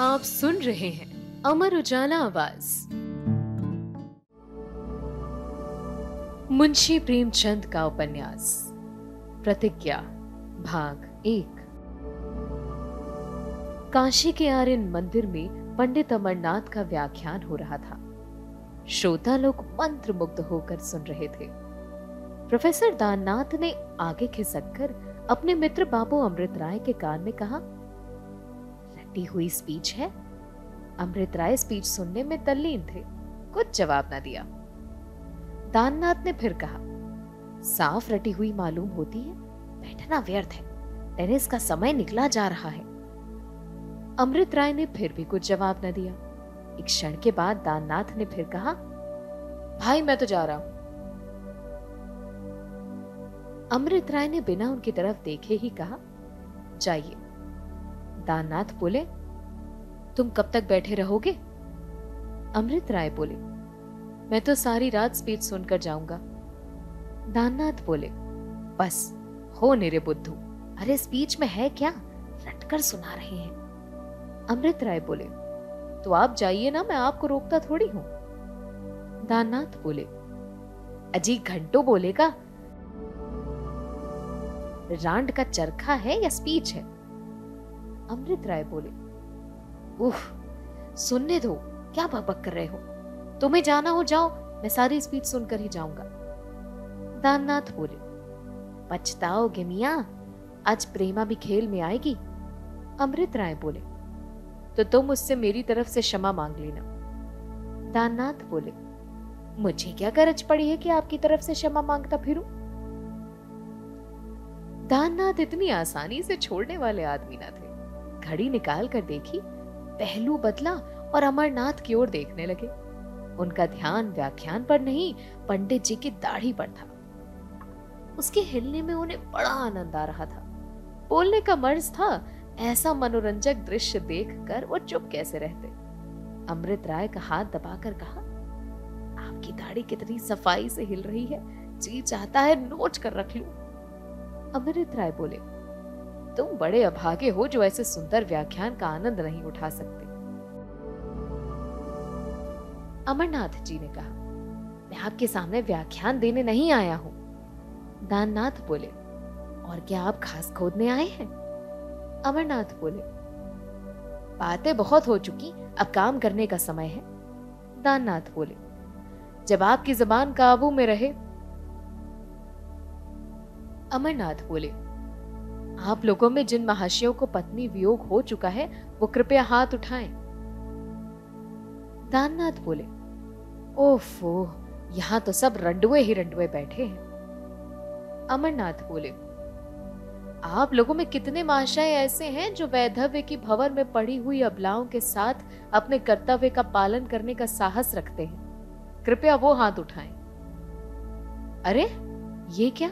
आप सुन रहे हैं अमर उजाला आवाज। मुंशी प्रेमचंद का उपन्यास प्रतिज्ञा भाग 1। काशी के आर्यन मंदिर में पंडित अमरनाथ का व्याख्यान हो रहा था। श्रोता लोग मंत्रमुग्ध होकर सुन रहे थे। प्रोफेसर दाननाथ ने आगे खिसककर अपने मित्र बाबू अमृत राय के कान में कहा, रटी हुई स्पीच है। अमृत राय स्पीच सुनने में तल्लीन थे, कुछ जवाब न दिया। दाननाथ ने फिर कहा, साफ रटी हुई मालूम होती है, बैठना व्यर्थ है, टेनिस का समय निकला जा रहा है। अमृत राय ने फिर भी कुछ जवाब न दिया। एक क्षण के बाद दाननाथ ने फिर कहा, भाई मैं तो जा रहा हूं। अमृत राय ने बिना उनकी तरफ देखे ही कहा, जाइए। दाननाथ बोले, तुम कब तक बैठे रहोगे? अमृत राय बोले, मैं तो सारी रात स्पीच सुनकर जाऊंगा। दाननाथ बोले, बस हो निरे बुद्धू, अरे स्पीच में है क्या, रटकर सुना रहे हैं। अमृत राय बोले, तो आप जाइए ना, मैं आपको रोकता थोड़ी हूं। दाननाथ बोले, अजी घंटों बोलेगा, रांड का चरखा है या स्पीच है? अमृत राय बोले, उफ, सुनने दो, क्या बकबक कर रहे हो? तुम्हें जाना हो जाओ, मैं सारी स्पीच सुनकर ही जाऊंगा। दाननाथ बोले, पछताओगे मियां, आज प्रेमा भी खेल में आएगी। अमृत राय बोले, तो तुम मुझसे मेरी तरफ से क्षमा मांग लेना। दाननाथ बोले, मुझे क्या गरज पड़ी है कि आपकी तरफ से क्षमा मांगता फिरूं? दाननाथ इतनी आसानी से छोड़ने वाले आदमी न थे। घड़ी निकाल कर देखी, पहलू बदला और अमरनाथ की ओर देखने लगे। उनका ध्यान व्याख्यान पर नहीं, पंडित जी की दाढ़ी पर था। उसके हिलने में उन्हें बड़ा आनंद आ रहा था। बोलने का मर्ज था, ऐसा मनोरंजक दृश्य देखकर वो चुप कैसे रहते। अमृत राय का हाथ दबाकर कहा, आपकी दाढ़ी कितनी सफाई से हिल रही है, जी चाहता है नोच कर रख लूं। अमृत राय बोले, तुम बड़े अभागे हो जो ऐसे सुंदर व्याख्यान का आनंद नहीं उठा सकते। अमरनाथ जी ने कहा, मैं आपके सामने व्याख्यान देने नहीं आया हूं। दाननाथ बोले, और क्या आप घास खोदने आए हैं? अमरनाथ बोले, बातें बहुत हो चुकी, अब काम करने का समय है। दाननाथ बोले, जब आपकी जुबान काबू में रहे। अमरनाथ बोले, आप लोगों में जिन महाशयों को पत्नी वियोग हो चुका है, वो कृपया हाथ उठाएं। दाननाथ बोले, ओफो, यहां तो सब रंडुए ही रंडुए बैठे हैं। अमरनाथ बोले, आप लोगों में कितने महाशय ऐसे हैं जो वैधव्य की भंवर में पड़ी हुई अबलाओं के साथ अपने कर्तव्य का पालन करने का साहस रखते हैं, कृपया वो हाथ उठाएं। अरे ये क्या,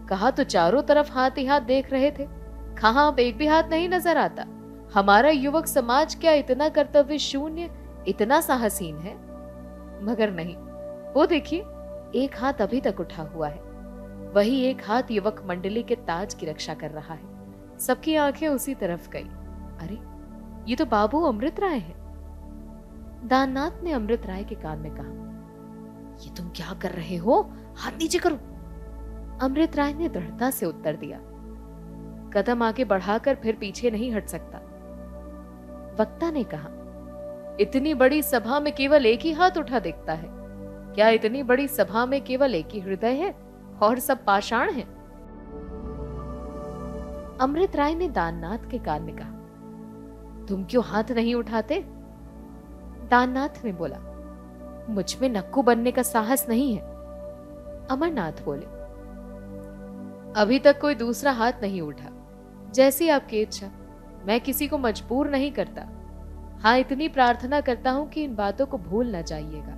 कहा तो चारों तरफ हाथ ही हाथ देख रहे थे, कहां अब एक भी हाथ नहीं नजर आता। हमारा युवक समाज क्या इतना कर्तव्य शून्य, इतना साहसीन है? मगर नहीं, वो देखिए, एक हाथ अभी तक उठा हुआ है। वही एक हाथ युवक मंडली के ताज की रक्षा कर रहा है। सबकी आंखें उसी तरफ गई। अरे ये तो बाबू अमृत राय है। दाननाथ ने अमृत राय के कान में कहा, ये तुम क्या कर रहे हो, हाथ नीचे करो। अमृत राय ने दृढ़ता से उत्तर दिया, कदम आगे बढ़ाकर फिर पीछे नहीं हट सकता। वक्ता ने कहा, इतनी बड़ी सभा में केवल एक ही हाथ उठा दिखता है, क्या इतनी बड़ी सभा में केवल एक ही हृदय है और सब पाषाण हैं? अमृत राय ने दाननाथ के कान में कहा, तुम क्यों हाथ नहीं उठाते? दाननाथ ने बोला, मुझ में नक्कू बनने का साहस नहीं है। अमरनाथ बोले, अभी तक कोई दूसरा हाथ नहीं उठा, जैसी आपकी इच्छा, मैं किसी को मजबूर नहीं करता। हाँ, इतनी प्रार्थना करता हूं कि इन बातों को भूल न जाइएगा।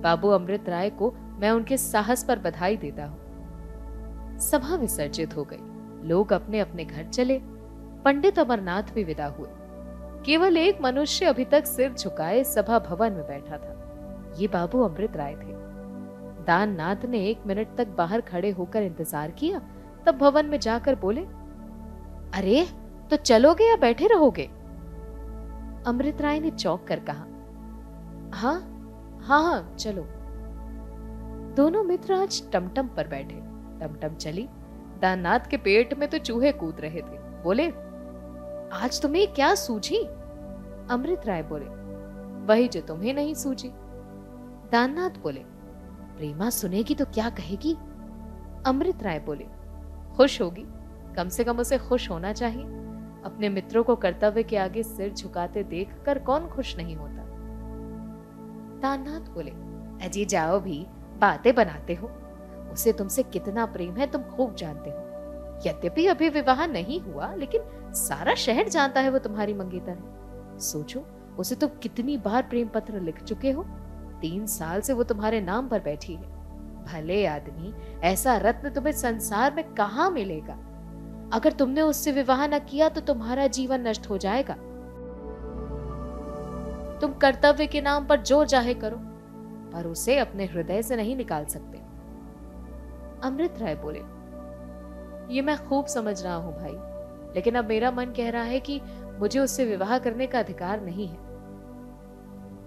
बाबू अमृत राय को मैं उनके साहस पर बधाई देता हूं। सभा विसर्जित हो गई, लोग अपने अपने घर चले। पंडित अमरनाथ भी विदा हुए। केवल एक मनुष्य अभी तक सिर झुकाए सभा भवन में बैठा था। ये बाबू अमृत राय थे। दाननाथ ने 1 मिनट तक बाहर खड़े होकर इंतजार किया, तब भवन में जाकर बोले, अरे तो चलोगे या बैठे रहोगे? अमृत राय ने चौंक कर कहा, हाँ हाँ हाँ चलो। दोनों मित्र आज टमटम पर बैठे। टमटम चली। दाननाथ के पेट में तो चूहे कूद रहे थे। बोले, आज तुम्हें क्या सूझी? अमृत राय बोले, वही जो तुम्हें नहीं सूझी। दाननाथ बोले, प्रेमा सुनेगी तो क्या कहेगी? अमृत राय बोले, खुश होगी, कम से कम उसे खुश होना चाहिए। अपने मित्रों को कर्तव्य के आगे सिर झुकाते देखकर कौन खुश नहीं होता। दाननाथ बोले, अजी जाओ भी, बातें बनाते हो। उसे तुमसे कितना प्रेम है तुम खूब जानते हो। यद्यपि अभी विवाह नहीं हुआ, लेकिन सारा शहर जानता है वो तुम्हारी मंगेतर है। सोचो, उसे तुम कितनी बार प्रेम पत्र लिख चुके हो। 3 साल से वो तुम्हारे नाम पर बैठी है। भले आदमी, ऐसा रत्न तुम्हें संसार में कहाँ मिलेगा। अगर तुमने उससे विवाह न किया तो तुम्हारा जीवन नष्ट हो जाएगा। तुम कर्तव्य के नाम पर जो चाहे करो, पर उसे अपने हृदय से नहीं निकाल सकते। अमृत राय बोले, ये मैं खूब समझ रहा हूं भाई, लेकिन अब मेरा मन कह रहा है कि मुझे उससे विवाह करने का अधिकार नहीं है।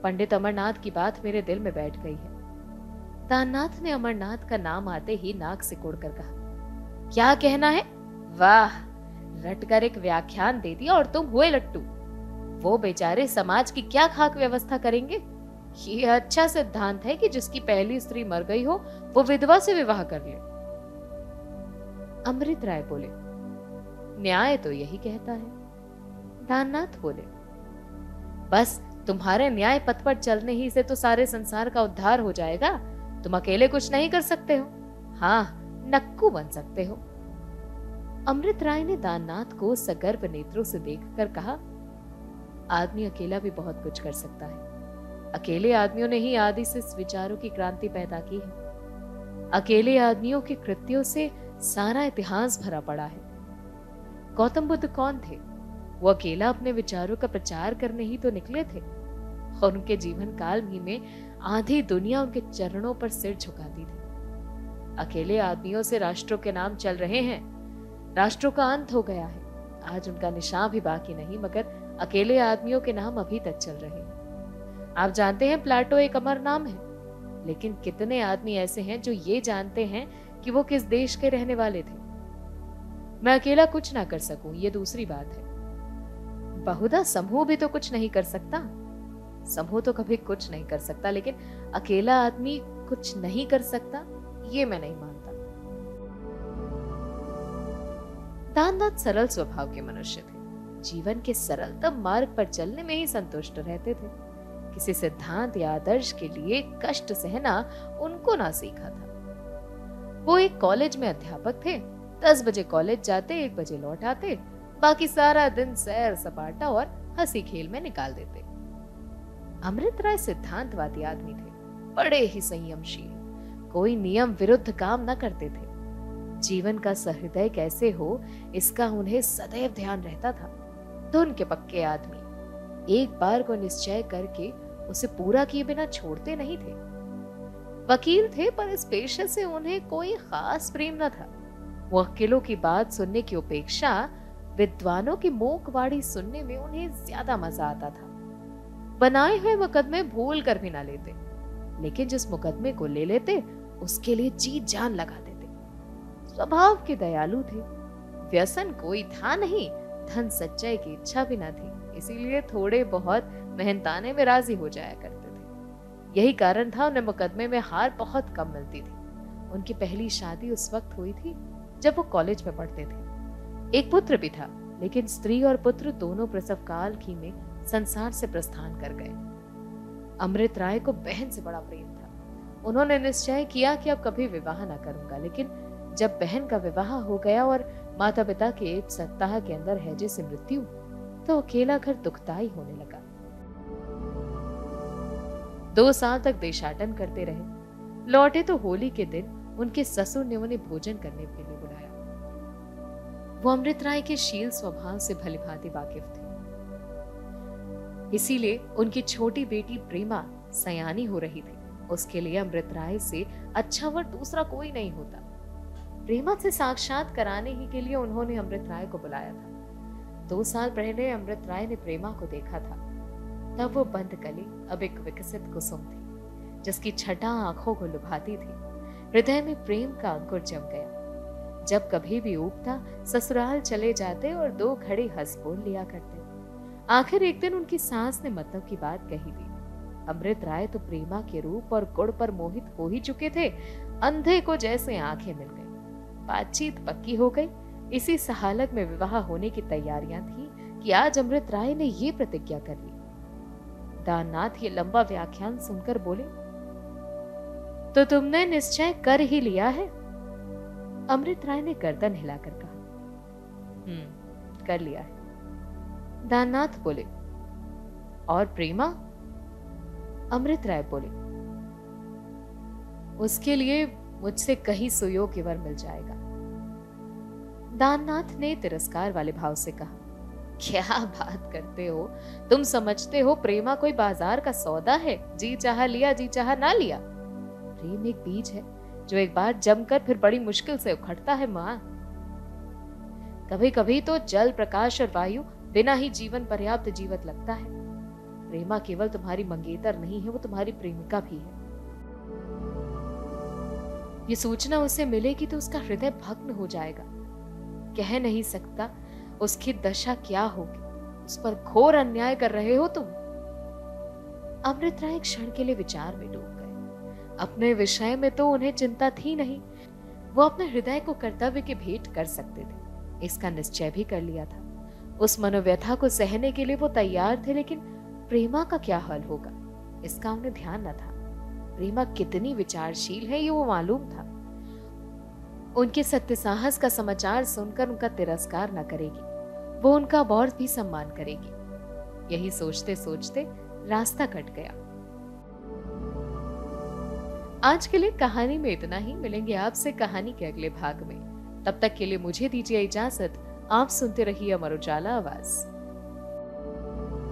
पंडित अमरनाथ की बात मेरे दिल में बैठ गई है। दाननाथ ने अमरनाथ का नाम आते ही नाक सिकोड़कर कहा, क्या कहना है? वाह, रटकर एक व्याख्यान दे दिया और तुम हुए लट्टू। वो बेचारे समाज की क्या खाक व्यवस्था करेंगे? ये अच्छा सिद्धांत है कि जिसकी पहली स्त्री मर गई हो वो विधवा से विवाह कर ले। अमृत राय बोले, न्याय तो यही कहता है। दाननाथ बोले, बस तुम्हारे न्याय पथ पर चलने ही से तो सारे संसार का उद्धार हो जाएगा। तुम अकेले कुछ नहीं कर सकते हो, हाँ नक्कू बन सकते हो। अमृत राय ने दाननाथ को सगर्व नेत्रों से देखकर कहा, आदमी अकेला भी बहुत कुछ कर सकता है। अकेले आदमियों ने ही आदि से विचारों की क्रांति पैदा की है। अकेले आदमियों के कृत्यों से सारा इतिहास भरा पड़ा है। गौतम बुद्ध कौन थे? वो अकेला अपने विचारों का प्रचार करने ही तो निकले थे, और उनके जीवन काल ही में आधी दुनिया उनके चरणों पर सिर झुकाती थी। अकेले आदमियों से राष्ट्रों के नाम चल रहे हैं। राष्ट्रों का अंत हो गया है। आज उनका निशान भी बाकी नहीं, मगर अकेले आदमियों के नाम अभी तक चल रहे हैं। आप जानते हैं, प्लाटो एक अमर नाम है, लेकिन कितने आदमी ऐसे हैं जो ये जानते हैं कि वो किस देश के रहने वाले थे। मैं अकेला कुछ ना कर सकूं, ये दूसरी बात है। बहुधा समूह भी तो कुछ नहीं कर सकता। समूह तो कभी कुछ नहीं कर सकता, लेकिन अकेला आदमी कुछ नहीं कर सकता, ये मैं नहीं मानता। दाननाथ सरल स्वभाव के मनुष्य थे। जीवन के सरलतम मार्ग पर चलने में ही संतुष्ट रहते थे। किसी सिद्धांत या आदर्श के लिए कष्ट सहना उनको ना सीखा था। वो एक कॉलेज में अध्यापक थे। 10 बजे कॉलेज जाते, 1 बजे लौट आते, बाकी सारा दिन सैर सपाटा और हंसी खेल में निकाल देते। अमृत राय सिद्धांतवादी आदमी थे, बड़े ही संयमशील, कोई नियम विरुद्ध काम न करते थे। जीवन का सहृदय कैसे हो, इसका उन्हें सदैव ध्यान रहता था। धुन के पक्के आदमी, एक बार को निश्चय करके उसे पूरा किए बिना छोड़ते नहीं थे। वकील थे, पर इस पेशे से उन्हें कोई खास प्रेम न था। वकीलों की बात सुनने की अपेक्षा विद्वानों की मूकवाणी सुनने में उन्हें ज्यादा मजा आता था। बनाए हुए मुकदमे भूल कर भी ना लेते, लेकिन जिस मुकदमे को ले लेते उसके लिए जी जान लगा देते। स्वभाव के दयालु थे। व्यसन कोई था नहीं, धन सच्चाई की इच्छा भी न थी, इसीलिए थोड़े बहुत मेहनताने में राजी हो जाया करते थे। यही कारण था उन्हें मुकदमे में हार बहुत कम मिलती थी। उनकी पहली शादी उस वक्त हुई थी जब वो कॉलेज में पढ़ते थे। एक पुत्र भी था, लेकिन स्त्री और पुत्र दोनों प्रसव काल ही में संसार से प्रस्थान कर गए। अमृत राय को बहन से बड़ा प्रेम था। उन्होंने निश्चय किया कि अब कभी विवाह न करूंगा, लेकिन जब बहन का विवाह हो गया और माता पिता के 1 सप्ताह के अंदर हैजे से मृत्यु, तो अकेला घर दुखदाई होने लगा। 2 साल तक देशाटन करते रहे। लौटे तो होली के दिन उनके ससुर ने उन्हें भोजन करने के लिए बुलाया। वो अमृत राय के शील स्वभाव से भलीभांति वाकिफ थे, इसीलिए उनकी छोटी बेटी प्रेमा सयानी हो रही थी। उसके लिए अमृत राय से अच्छा वर दूसरा कोई नहीं होता। प्रेमा से साक्षात कराने ही के लिए उन्होंने अमृत राय को बुलाया था। 2 साल पहले अमृत राय ने प्रेमा को देखा था। तब वो बंद कली अब एक विकसित कुसुम थी, जिसकी छटा आंखों को लुभाती थी। हृदय में प्रेम का अंकुर जम गया। जब कभी भी ऊबता, ससुराल चले जाते और 2 घड़ी हंस बोल लिया करते। आखिर एक दिन उनकी सास ने मतलब की बात कही थी। अमृत राय तो प्रेमा के रूप और गुण पर मोहित हो ही चुके थे। अंधे को जैसे आंखें मिल गई। बातचीत पक्की हो गई। इसी सहालग में विवाह होने की तैयारियां थी कि आज अमृत राय ने ये प्रतिज्ञा कर ली। दाननाथ ये लंबा व्याख्यान सुनकर बोले, तो तुमने निश्चय कर ही लिया है? अमृत राय ने गर्दन हिलाकर कहा, कर लिया है। दाननाथ बोले, और प्रेमा? अमृत राय बोले, उसके लिए मुझसे कहीं सुयोग्य वर मिल जाएगा। दाननाथ ने तिरस्कार वाले भाव से कहा, क्या बात करते हो? तुम समझते हो प्रेमा कोई बाजार का सौदा है? जी चाहा लिया, जी चाहा ना लिया। प्रेम एक बीज है जो एक बार जमकर फिर बड़ी मुश्किल से उखड़ता है मां। कभी कभी तो जल, प्रकाश और वायु बिना ही जीवन पर्याप्त जीवित लगता है। प्रेमा केवल तुम्हारी मंगेतर नहीं है, वो तुम्हारी प्रेमिका भी है। ये सूचना उसे मिलेगी तो उसका हृदय भग्न हो जाएगा। कह नहीं सकता उसकी दशा क्या होगी। उस पर घोर अन्याय कर रहे हो तुम। अमृत राय एक क्षण के लिए विचार में डूब गए। अपने विषय में तो उन्हें चिंता थी नहीं। वो अपने हृदय को कर्तव्य के भेंट कर सकते थे, इसका निश्चय भी कर लिया था। उस मनोव्यथा को सहने के लिए वो तैयार थे, लेकिन प्रेमा का क्या हाल होगा, इसका उन्हें ध्यान न था। प्रेमा कितनी विचारशील है ये वो मालूम था। उनके सत्य साहस का समाचार सुनकर उनका तिरस्कार न करेगी, वो उनका और भी सम्मान करेगी। यही सोचते सोचते रास्ता कट गया। आज के लिए कहानी में इतना ही। मिलेंगे आपसे कहानी के अगले भाग में। तब तक के लिए मुझे दीजिए इजाजत। आप सुनते रहिए अमर उजाला आवाज।